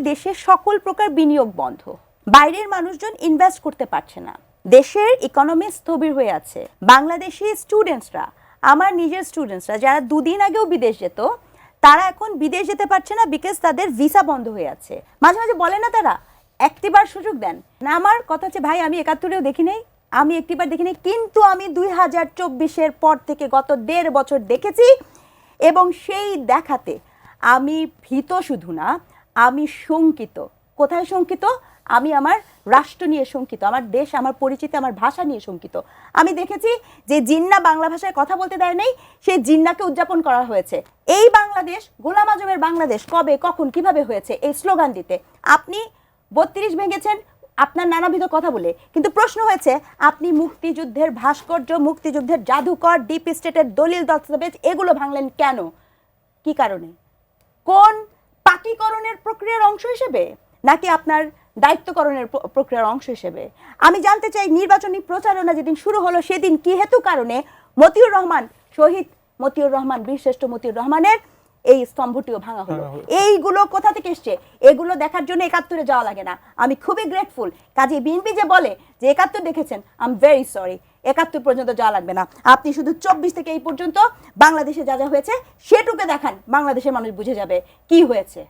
দেশের সকল প্রকার বিনিয়োগ বন্ধ, বাইরের মানুষজন ইনভেস্ট করতে পারছে না, দেশের ইকোনমি স্থবির হয়ে আছে। বাংলাদেশি স্টুডেন্টসরা, আমার নিজের স্টুডেন্টসরা যারা দুদিন আগেও বিদেশ যেত, তারা এখন বিদেশ যেতে পারছে না বিকজ তাদের ভিসা বন্ধ হয়ে আছে। মাঝে মাঝে বলে না তারা একটিবার সুযোগ দেন না। আমার কথা হচ্ছে ভাই আমি ৭১-এও দেখি নাই, আমি একটিবার দেখি নাই, কিন্তু আমি ২০২৪-এর পর থেকে গত ১.৫ বছর দেখেছি এবং সেই দেখাতে আমি ভীত শুধু না, আমি শঙ্কিত। কোথায় শঙ্কিত? আমি আমার রাষ্ট্র নিয়ে শঙ্কিত, আমার দেশ, আমার পরিচিতি, আমার ভাষা নিয়ে শঙ্কিত। আমি দেখেছি যে জিন্না বাংলা ভাষায় কথা বলতে দেয় নাই, সেই জিন্নাকে উদযাপন করা হয়েছে। এই বাংলাদেশ গোলাম আজমের বাংলাদেশ কবে, কখন, কিভাবে হয়েছে এই স্লোগান দিতে। আপনি ৩২ ভেঙেছেন আপনার নানাবিধ কথা বলে, কিন্তু প্রশ্ন হয়েছে আপনি মুক্তিযুদ্ধের ভাস্কর্য, মুক্তিযুদ্ধের জাদুকর, ডিপ স্টেটের দলিল দস্তাবেজ এগুলো ভাঙলেন কেন? কি কারণে? কোন পাকিকরণের প্রক্রিয়ার অংশ হিসেবে নাকি আপনার দায়িত্বকরণের প্রক্রিয়ার অংশ হিসেবে? আমি জানতে চাই নির্বাচনী প্রচারণা যেদিন শুরু হলো সেদিন কি হেতু কারণে মতিউর রহমান, শহীদ মতিউর রহমান, বীরশ্রেষ্ঠ মতিউর রহমানের এই স্তম্ভটিও ভাঙা হলো? এইগুলো কোথা থেকে এসছে? এগুলো দেখার জন্য ৭১-এ যাওয়া লাগে না। আমি খুবই গ্রেটফুল। কাজে বিএনপি যে বলে যে ৭১ দেখেছেন, আই এম ভেরি সরি, ৭১ পর্যন্ত যাওয়া লাগবে না। আপনি শুধু ২৪ থেকে এই পর্যন্ত বাংলাদেশে যা যা হয়েছে সেটুকু দেখান, বাংলাদেশের মানুষ বুঝে যাবে কি হয়েছে।